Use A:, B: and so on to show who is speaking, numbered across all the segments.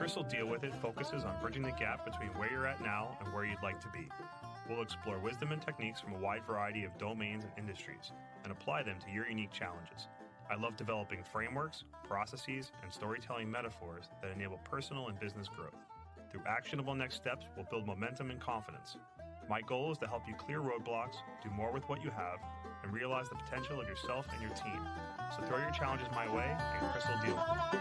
A: Crystal Deal With It focuses on bridging the gap between where you're at now and where you'd like to be. We'll explore wisdom and techniques from a wide variety of domains and industries and apply them to your unique challenges. I love developing frameworks, processes, and storytelling metaphors that enable personal and business growth. Through actionable next steps, we'll build momentum and confidence. My goal is to help you clear roadblocks, do more with what you have, and realize the potential of yourself and your team. So throw your challenges my way, and Crystal deal with it.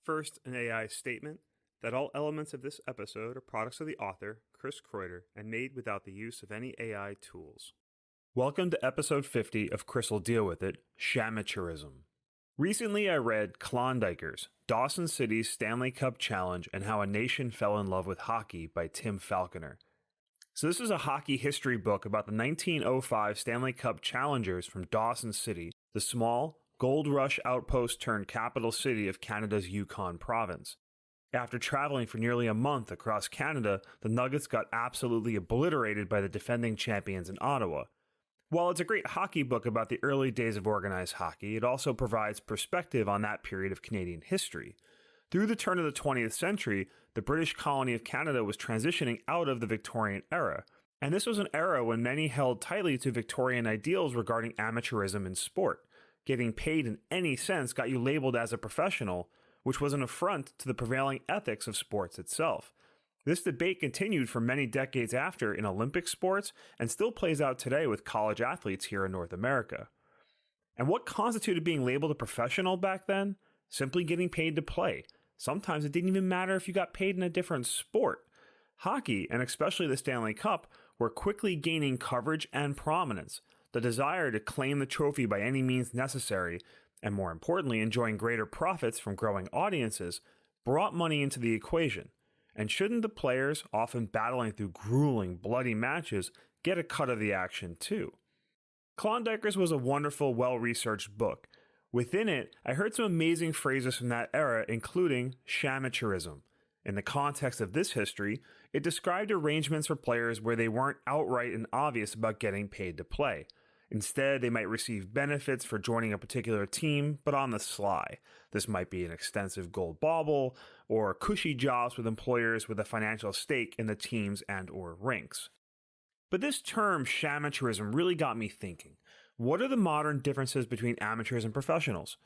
A: First, an AI statement that all elements of this episode are products of the author, Chris Kreuter, and made without the use of any AI tools. Welcome to episode 50 of Chris will Deal With It, Shamatuerism. Recently I read Klondikers, Dawson City's Stanley Cup Challenge and How a Nation Fell in Love with Hockey by Tim Falconer. So this is a hockey history book about the 1905 Stanley Cup challengers from Dawson City, the small, gold rush outpost-turned-capital city of Canada's Yukon province. After traveling for nearly a month across Canada, the Nuggets got absolutely obliterated by the defending champions in Ottawa. While it's a great hockey book about the early days of organized hockey, it also provides perspective on that period of Canadian history. Through the turn of the 20th century, the British colony of Canada was transitioning out of the Victorian era, and this was an era when many held tightly to Victorian ideals regarding amateurism in sport. Getting paid in any sense got you labeled as a professional, which was an affront to the prevailing ethics of sports itself. This debate continued for many decades after in Olympic sports and still plays out today with college athletes here in North America. And what constituted being labeled a professional back then? Simply getting paid to play. Sometimes it didn't even matter if you got paid in a different sport. Hockey, and especially the Stanley Cup, were quickly gaining coverage and prominence. The desire to claim the trophy by any means necessary, and more importantly, enjoying greater profits from growing audiences, brought money into the equation. And shouldn't the players, often battling through grueling, bloody matches, get a cut of the action too? Klondikers was a wonderful, well-researched book. Within it, I heard some amazing phrases from that era, including Shamatuerism. In the context of this history, it described arrangements for players where they weren't outright and obvious about getting paid to play. Instead, they might receive benefits for joining a particular team, but on the sly. This might be an extensive gold bauble, or cushy jobs with employers with a financial stake in the teams and/or rinks. But this term, Shamatuerism, really got me thinking. What are the modern differences between amateurs and professionals?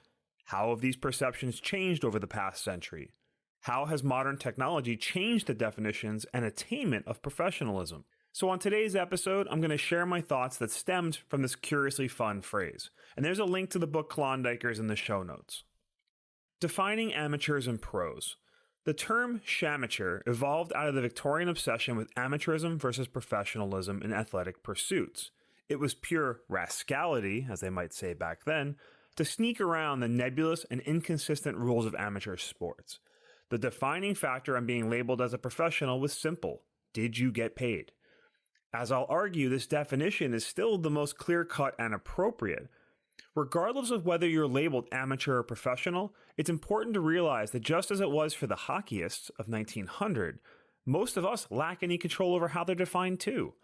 A: How have these perceptions changed over the past century? How has modern technology changed the definitions and attainment of professionalism? So on today's episode, I'm going to share my thoughts that stemmed from this curiously fun phrase. And there's a link to the book Klondikers in the show notes. Defining amateurs and pros. The term shamateur evolved out of the Victorian obsession with amateurism versus professionalism in athletic pursuits. It was pure rascality, as they might say back then, to sneak around the nebulous and inconsistent rules of amateur sports. The defining factor on being labeled as a professional was simple. Did you get paid? As I'll argue, this definition is still the most clear-cut and appropriate. Regardless of whether you're labeled amateur or professional, it's important to realize that just as it was for the hockeyists of 1900, most of us lack any control over how they're defined too.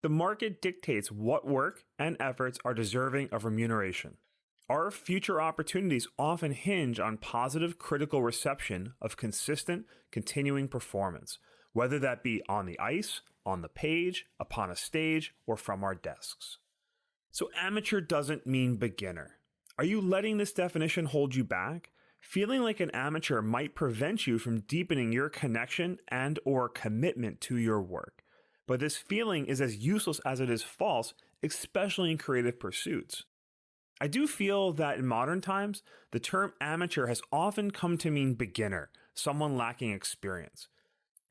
A: The market dictates what work and efforts are deserving of remuneration. Our future opportunities often hinge on positive critical reception of consistent, continuing performance, whether that be on the ice, on the page, upon a stage, or from our desks. So amateur doesn't mean beginner. Are you letting this definition hold you back? Feeling like an amateur might prevent you from deepening your connection and/or commitment to your work. But this feeling is as useless as it is false, especially in creative pursuits. I do feel that in modern times, the term amateur has often come to mean beginner, someone lacking experience.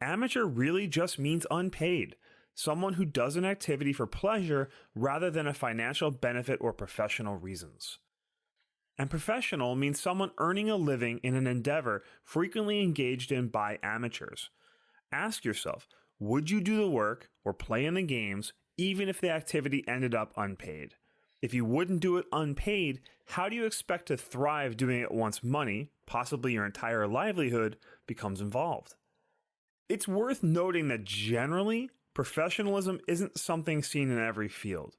A: Amateur really just means unpaid, someone who does an activity for pleasure rather than a financial benefit or professional reasons. And professional means someone earning a living in an endeavor frequently engaged in by amateurs. Ask yourself, would you do the work or play in the games even if the activity ended up unpaid? If you wouldn't do it unpaid, how do you expect to thrive doing it once money, possibly your entire livelihood, becomes involved? It's worth noting that generally, professionalism isn't something seen in every field.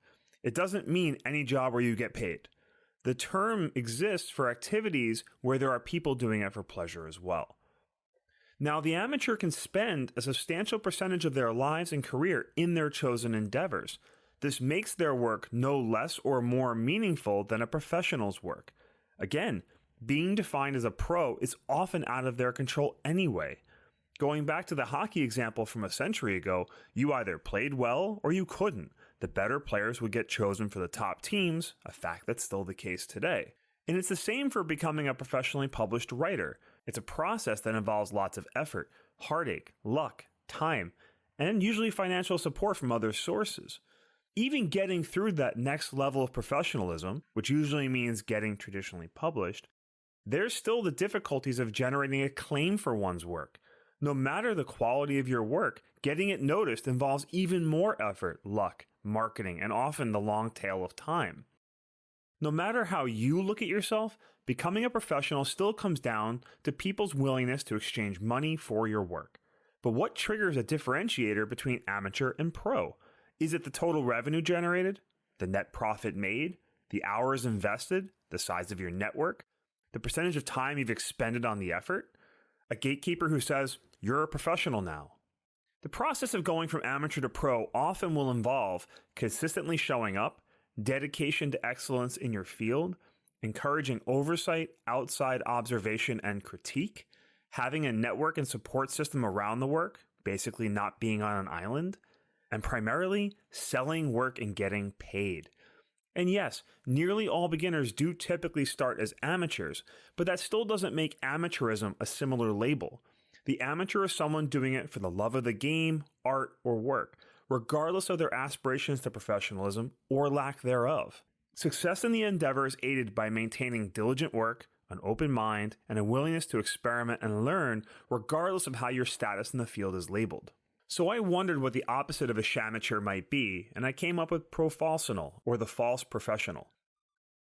A: It doesn't mean any job where you get paid. The term exists for activities where there are people doing it for pleasure as well. Now, the amateur can spend a substantial percentage of their lives and career in their chosen endeavors. This makes their work no less or more meaningful than a professional's work. Again, being defined as a pro is often out of their control anyway. Going back to the hockey example from a century ago, you either played well or you couldn't. The better players would get chosen for the top teams, a fact that's still the case today. And it's the same for becoming a professionally published writer. It's a process that involves lots of effort, heartache, luck, time, and usually financial support from other sources. Even getting through that next level of professionalism, which usually means getting traditionally published, there's still the difficulties of generating acclaim for one's work. No matter the quality of your work, getting it noticed involves even more effort, luck, marketing, and often the long tail of time. No matter how you look at yourself, becoming a professional still comes down to people's willingness to exchange money for your work. But what triggers a differentiator between amateur and pro? Is it the total revenue generated, the net profit made, the hours invested, the size of your network, the percentage of time you've expended on the effort? A gatekeeper who says, "You're a professional now." The process of going from amateur to pro often will involve consistently showing up, dedication to excellence in your field, encouraging oversight, outside observation, and critique, having a network and support system around the work, basically not being on an island, and primarily selling work and getting paid. And yes, nearly all beginners do typically start as amateurs, but that still doesn't make amateurism a similar label. The amateur is someone doing it for the love of the game, art, or work, regardless of their aspirations to professionalism or lack thereof. Success in the endeavor is aided by maintaining diligent work, an open mind, and a willingness to experiment and learn regardless of how your status in the field is labeled. So I wondered what the opposite of a shamateur might be, and I came up with profalsional, or the false professional.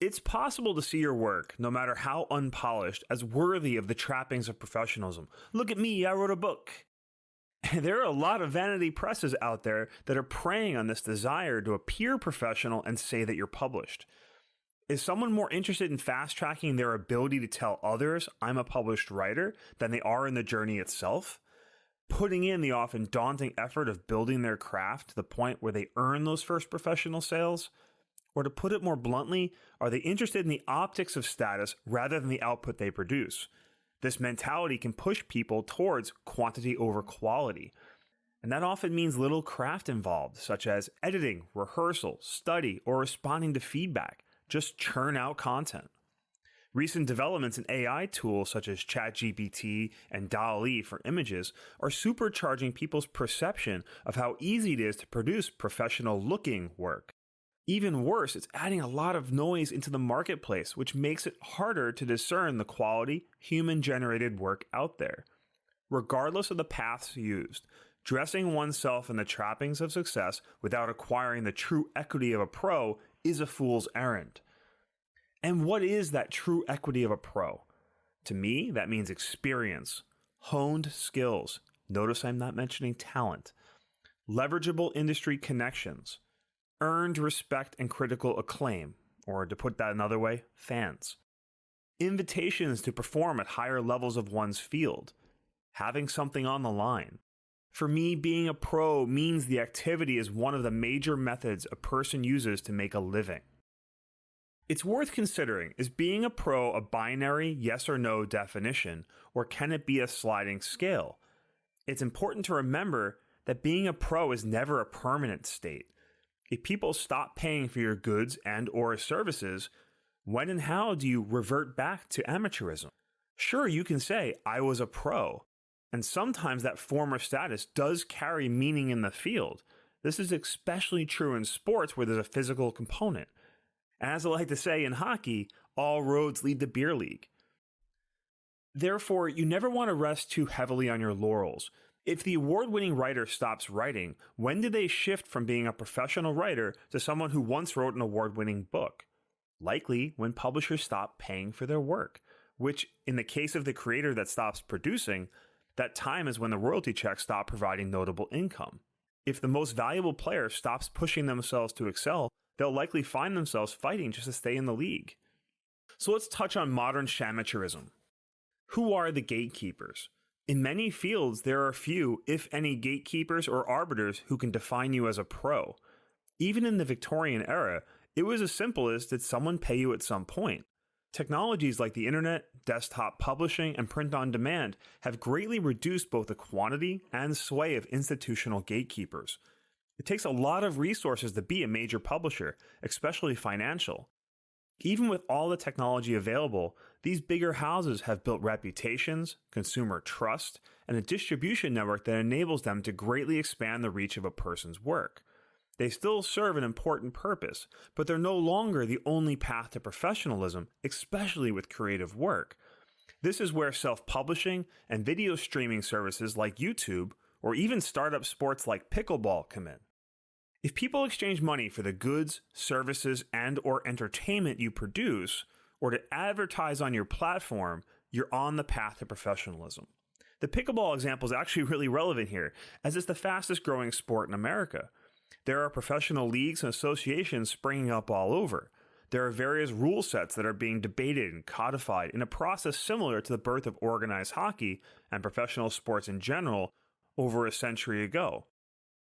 A: It's possible to see your work, no matter how unpolished, as worthy of the trappings of professionalism. Look at me, I wrote a book. There are a lot of vanity presses out there that are preying on this desire to appear professional and say that you're published. Is someone more interested in fast-tracking their ability to tell others, "I'm a published writer," than they are in the journey itself? Putting in the often daunting effort of building their craft to the point where they earn those first professional sales? Or to put it more bluntly, are they interested in the optics of status rather than the output they produce? This mentality can push people towards quantity over quality. And that often means little craft involved, such as editing, rehearsal, study, or responding to feedback. Just churn out content. Recent developments in AI tools such as ChatGPT and DALL-E for images are supercharging people's perception of how easy it is to produce professional-looking work. Even worse, it's adding a lot of noise into the marketplace, which makes it harder to discern the quality, human-generated work out there. Regardless of the paths used, dressing oneself in the trappings of success without acquiring the true equity of a pro is a fool's errand. And what is that true equity of a pro? To me, that means experience, honed skills. Notice I'm not mentioning talent. Leverageable industry connections, earned respect and critical acclaim, or to put that another way, fans. Invitations to perform at higher levels of one's field, having something on the line. For me, being a pro means the activity is one of the major methods a person uses to make a living. It's worth considering, is being a pro a binary yes or no definition, or can it be a sliding scale? It's important to remember that being a pro is never a permanent state. If people stop paying for your goods and or services, when and how do you revert back to amateurism? Sure, you can say, "I was a pro," and sometimes that former status does carry meaning in the field. This is especially true in sports where there's a physical component. As I like to say in hockey, all roads lead to beer league. Therefore, you never want to rest too heavily on your laurels. If the award-winning writer stops writing, when did they shift from being a professional writer to someone who once wrote an award-winning book? Likely when publishers stop paying for their work, which, in the case of the creator that stops producing, that time is when the royalty checks stop providing notable income. If the most valuable player stops pushing themselves to excel, they'll likely find themselves fighting just to stay in the league. So let's touch on modern Shamatuerism. Who are the gatekeepers? In many fields, there are few, if any, gatekeepers or arbiters who can define you as a pro. Even in the Victorian era, it was as simple as, did someone pay you at some point? Technologies like the internet, desktop publishing, and print on demand have greatly reduced both the quantity and sway of institutional gatekeepers. It takes a lot of resources to be a major publisher, especially financial. Even with all the technology available, these bigger houses have built reputations, consumer trust, and a distribution network that enables them to greatly expand the reach of a person's work. They still serve an important purpose, but they're no longer the only path to professionalism, especially with creative work. This is where self-publishing and video streaming services like YouTube, or even startup sports like pickleball, come in. If people exchange money for the goods, services, and/or entertainment you produce, or to advertise on your platform, you're on the path to professionalism. The pickleball example is actually really relevant here, as it's the fastest growing sport in America. There are professional leagues and associations springing up all over. There are various rule sets that are being debated and codified in a process similar to the birth of organized hockey and professional sports in general over a century ago.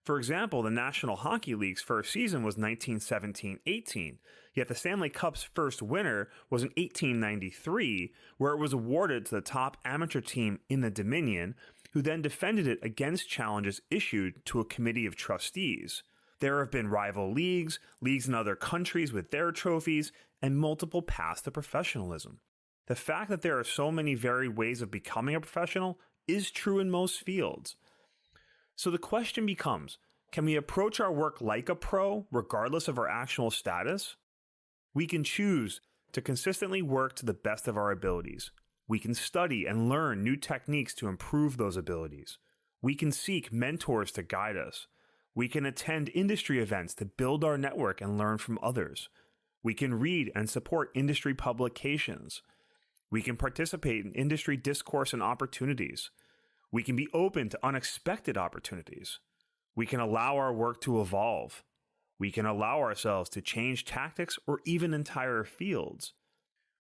A: For example, the National Hockey League's first season was 1917-18, yet the Stanley Cup's first winner was in 1893, where it was awarded to the top amateur team in the Dominion, who then defended it against challenges issued to a committee of trustees. There have been rival leagues, leagues in other countries with their trophies, and multiple paths to professionalism. The fact that there are so many varied ways of becoming a professional is true in most fields. So the question becomes, can we approach our work like a pro, regardless of our actual status? We can choose to consistently work to the best of our abilities. We can study and learn new techniques to improve those abilities. We can seek mentors to guide us. We can attend industry events to build our network and learn from others. We can read and support industry publications. We can participate in industry discourse and opportunities. We can be open to unexpected opportunities. We can allow our work to evolve. We can allow ourselves to change tactics or even entire fields.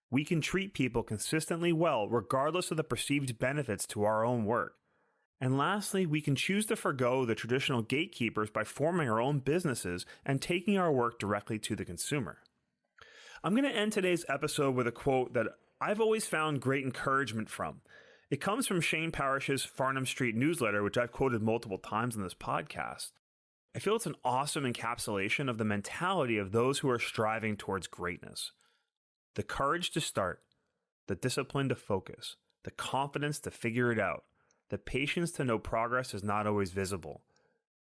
A: We can treat people consistently well regardless of the perceived benefits to our own work. And lastly, we can choose to forgo the traditional gatekeepers by forming our own businesses and taking our work directly to the consumer. I'm going to end today's episode with a quote that I've always found great encouragement from. It comes from Shane Parrish's Farnham Street newsletter, which I've quoted multiple times in this podcast. I feel it's an awesome encapsulation of the mentality of those who are striving towards greatness. The courage to start, the discipline to focus, the confidence to figure it out, the patience to know progress is not always visible,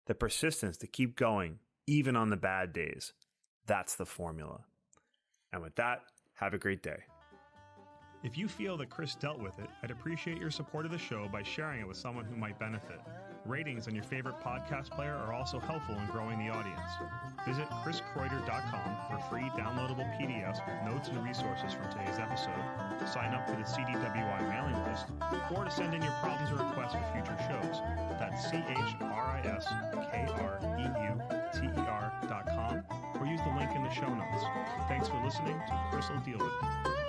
A: the persistence to keep going, even on the bad days. That's the formula. And with that, have a great day. If you feel that Chris dealt with it, I'd appreciate your support of the show by sharing it with someone who might benefit. Ratings on your favorite podcast player are also helpful in growing the audience. Visit chriskroiter.com for free downloadable PDFs with notes and resources from today's episode, to sign up for the CDWI mailing list, or to send in your problems or requests for future shows. That's chriskreuter.com, or use the link in the show notes. Thanks for listening to Chris Will Deal With It.